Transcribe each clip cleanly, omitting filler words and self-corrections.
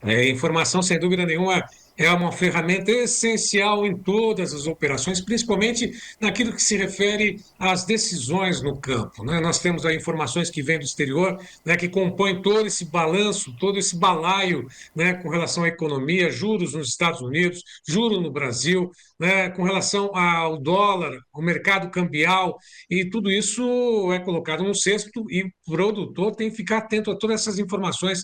Informação, sem dúvida nenhuma, é uma ferramenta essencial em todas as operações, principalmente naquilo que se refere às decisões no campo, né? Nós temos aí informações que vêm do exterior, né, que compõem todo esse balanço, todo esse balaio, né, com relação à economia, juros nos Estados Unidos, juros no Brasil, né, com relação ao dólar, ao mercado cambial, e tudo isso é colocado num cesto e o produtor tem que ficar atento a todas essas informações.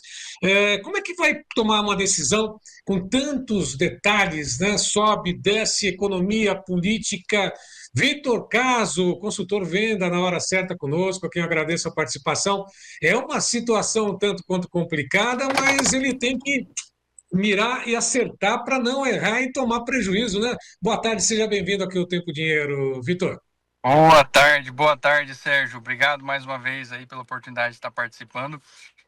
Como é que vai tomar uma decisão com tantos detalhes, né? Sobe, desce, economia, política. Vitor Caso, consultor venda na hora certa conosco, a quem eu agradeço a participação. É uma situação um tanto quanto complicada, mas ele tem que mirar e acertar para não errar e tomar prejuízo, né? Boa tarde, seja bem-vindo aqui ao Tempo Dinheiro, Vitor. Boa tarde, Sérgio. Obrigado mais uma vez aí pela oportunidade de estar participando.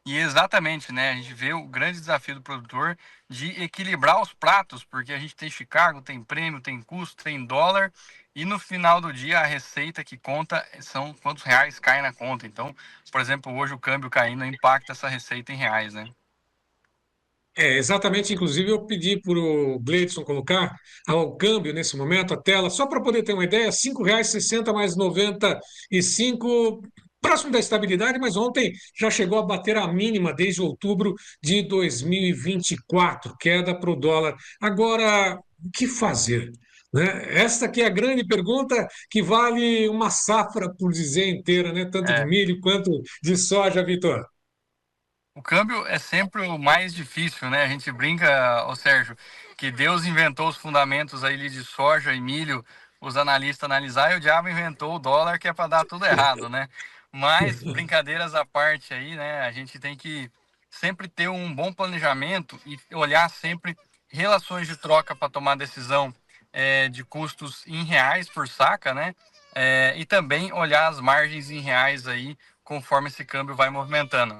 E exatamente, né? A gente vê o grande desafio do produtor de equilibrar os pratos, porque a gente tem Chicago, tem prêmio, tem custo, tem dólar, e no final do dia a receita que conta são quantos reais caem na conta. Então, por exemplo, hoje o câmbio caindo impacta essa receita em reais, né? Exatamente, inclusive eu pedi para o Gleidson colocar ao câmbio nesse momento a tela, só para poder ter uma ideia, R$ 5,60 mais 95, próximo da estabilidade, mas ontem já chegou a bater a mínima desde outubro de 2024, queda para o dólar. Agora, o que fazer? Né? Esta aqui é a grande pergunta que vale uma safra, por dizer, inteira, né? Tanto de É, milho quanto de soja, Vitor. O câmbio é sempre o mais difícil, né? A gente brinca, ô Sérgio, que Deus inventou os fundamentos aí de soja e milho, os analistas analisar, e o diabo inventou o dólar, que é para dar tudo errado, né? Mas, brincadeiras à parte aí, né? A gente tem que sempre ter um bom planejamento e olhar sempre relações de troca para tomar decisão de custos em reais por saca, né? E também olhar as margens em reais aí, conforme esse câmbio vai movimentando.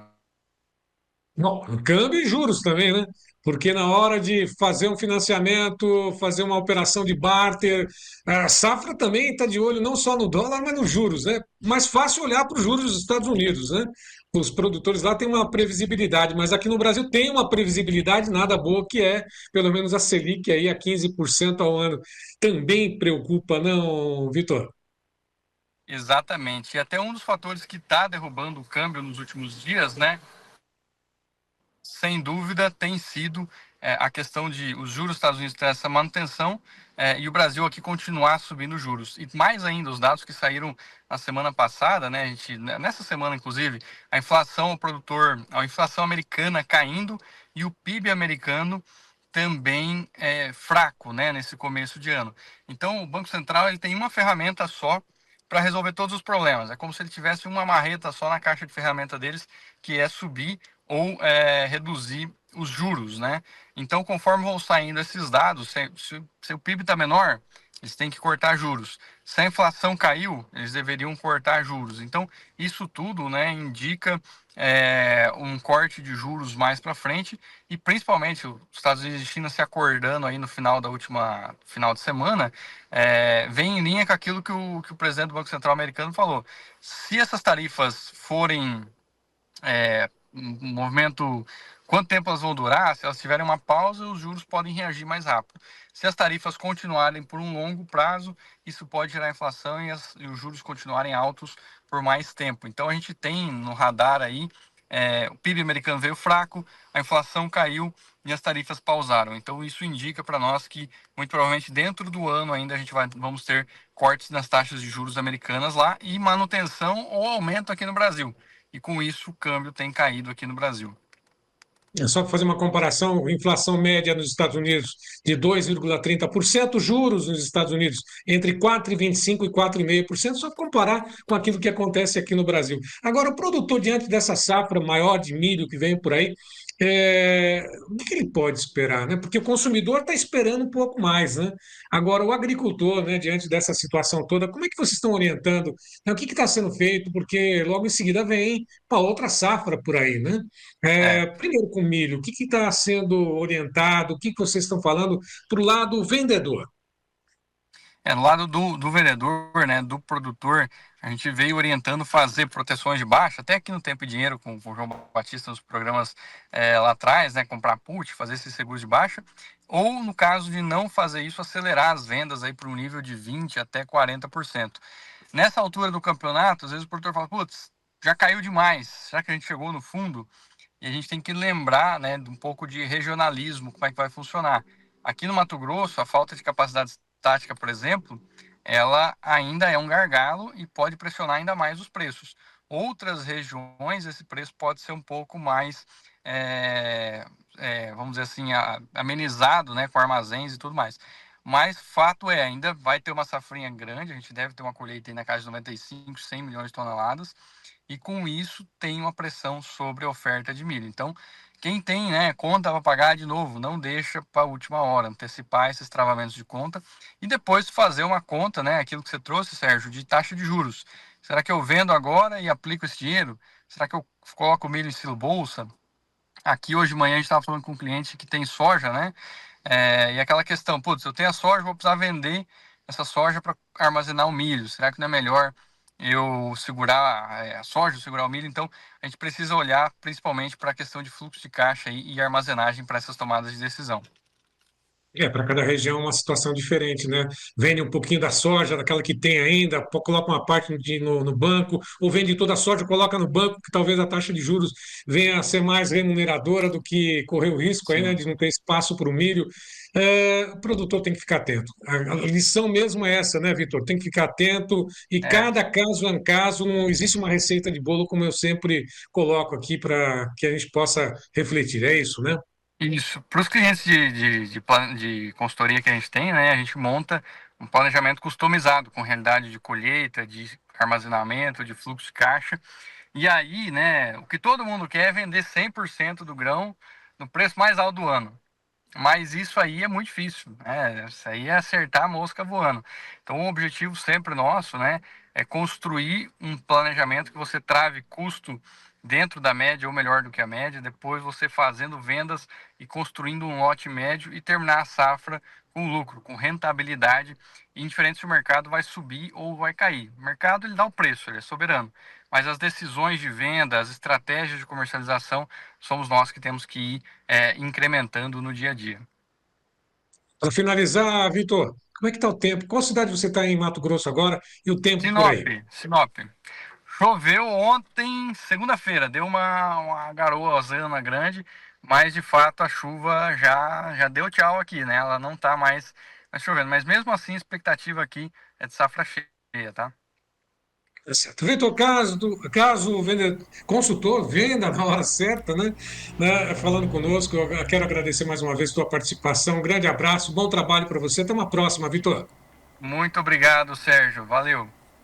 Bom, câmbio e juros também, né? Porque na hora de fazer um financiamento, fazer uma operação de barter, a safra também está de olho não só no dólar, mas nos juros, né? Mais fácil olhar para os juros dos Estados Unidos, né? Os produtores lá têm uma previsibilidade, mas aqui no Brasil tem uma previsibilidade nada boa, que é pelo menos a Selic aí a 15% ao ano. Também preocupa, não, Vitor? Exatamente. E até um dos fatores que está derrubando o câmbio nos últimos dias, né? Sem dúvida, tem sido a questão de os juros dos Estados Unidos ter essa manutenção e o Brasil aqui continuar subindo juros. E mais ainda, os dados que saíram na semana passada, né? Nessa semana, inclusive, a inflação ao produtor, a inflação americana caindo e o PIB americano também fraco, né, nesse começo de ano. Então, o Banco Central ele tem uma ferramenta só para resolver todos os problemas. É como se ele tivesse uma marreta só na caixa de ferramenta deles, que é subir ou reduzir os juros, né? Então, conforme vão saindo esses dados, se o PIB está menor, eles têm que cortar juros. Se a inflação caiu, eles deveriam cortar juros. Então, isso tudo, né, indica um corte de juros mais para frente e principalmente os Estados Unidos e China se acordando aí no final da última final de semana, vem em linha com aquilo que o presidente do Banco Central americano falou. Se essas tarifas forem um movimento, quanto tempo elas vão durar, se elas tiverem uma pausa, os juros podem reagir mais rápido. Se as tarifas continuarem por um longo prazo, isso pode gerar inflação e os juros continuarem altos por mais tempo. Então a gente tem no radar aí, o PIB americano veio fraco, a inflação caiu e as tarifas pausaram. Então isso indica para nós que muito provavelmente dentro do ano ainda vamos ter cortes nas taxas de juros americanas lá e manutenção ou aumento aqui no Brasil. E com isso o câmbio tem caído aqui no Brasil. É só para fazer uma comparação, inflação média nos Estados Unidos de 2,30%, juros nos Estados Unidos entre 4,25% e 4,5%, só comparar com aquilo que acontece aqui no Brasil. Agora, o produtor, diante dessa safra maior de milho que vem por aí, o que ele pode esperar, né? Porque o consumidor está esperando um pouco mais, né? Agora, o agricultor, né, diante dessa situação toda, como é que vocês estão orientando? Né, o que está sendo feito? Porque logo em seguida vem para outra safra por aí, né? É, Primeiro com milho, o que está sendo orientado, o que vocês estão falando para o lado vendedor? No lado do vendedor, né, do produtor, a gente veio orientando fazer proteções de baixa, até aqui no Tempo e Dinheiro, com o João Batista nos programas lá atrás, né, comprar put, fazer esses seguros de baixa, ou no caso de não fazer isso, acelerar as vendas aí para um nível de 20 até 40%. Nessa altura do campeonato, às vezes o produtor fala, putz, já caiu demais, será que a gente chegou no fundo? E a gente tem que lembrar, né, de um pouco de regionalismo, como é que vai funcionar. Aqui no Mato Grosso, a falta de capacidade tática, por exemplo, ela ainda é um gargalo e pode pressionar ainda mais os preços. Outras regiões, esse preço pode ser um pouco mais, vamos dizer assim, amenizado, né, com armazéns e tudo mais. Mas fato é, ainda vai ter uma safrinha grande, a gente deve ter uma colheita aí na casa de 95, 100 milhões de toneladas, e com isso tem uma pressão sobre a oferta de milho. Então, quem tem, né, conta para pagar de novo, não deixa para a última hora, antecipar esses travamentos de conta e depois fazer uma conta, né, aquilo que você trouxe, Sérgio, de taxa de juros. Será que eu vendo agora e aplico esse dinheiro? Será que eu coloco o milho em silo bolsa? Aqui hoje de manhã a gente estava falando com um cliente que tem soja, né? E aquela questão, putz, eu tenho a soja, vou precisar vender essa soja para armazenar o milho. Será que não é melhor eu segurar a soja, segurar o milho? Então, a gente precisa olhar principalmente para a questão de fluxo de caixa e armazenagem para essas tomadas de decisão. Para cada região é uma situação diferente, né? Vende um pouquinho da soja, daquela que tem ainda, coloca uma parte no banco, ou vende toda a soja, coloca no banco, que talvez a taxa de juros venha a ser mais remuneradora do que correr o risco aí, né, Sim. de não ter espaço para o milho. O produtor tem que ficar atento. A lição mesmo é essa, né, Vitor? Tem que ficar atento e É, cada caso é um caso, não existe uma receita de bolo, como eu sempre coloco aqui para que a gente possa refletir. É isso, né? isso. Para os clientes de consultoria que a gente tem, né, a gente monta um planejamento customizado com realidade de colheita, de armazenamento, de fluxo de caixa. E aí, né, o que todo mundo quer é vender 100% do grão no preço mais alto do ano. Mas isso aí é muito difícil, né? Isso aí é acertar a mosca voando. Então, o objetivo sempre nosso, né, é construir um planejamento que você trave custo dentro da média ou melhor do que a média, depois você fazendo vendas e construindo um lote médio e terminar a safra com lucro, com rentabilidade, indiferente se o mercado vai subir ou vai cair. O mercado ele dá o preço, ele é soberano, mas as decisões de venda, as estratégias de comercialização, somos nós que temos que ir incrementando no dia a dia. Para finalizar, Vitor, como é que está o tempo? Qual cidade você está em Mato Grosso agora e o tempo por Sinop, aí? Sinop. Choveu ontem, segunda-feira, deu uma garoazana grande, mas de fato a chuva já deu tchau aqui, né? Ela não está mais chovendo, mas mesmo assim a expectativa aqui é de safra cheia, tá? Tá certo. Vitor, caso o consultor venda na hora certa, né, falando conosco, eu quero agradecer mais uma vez a tua participação. Um grande abraço, bom trabalho para você. Até uma próxima, Vitor. Muito obrigado, Sérgio. Valeu.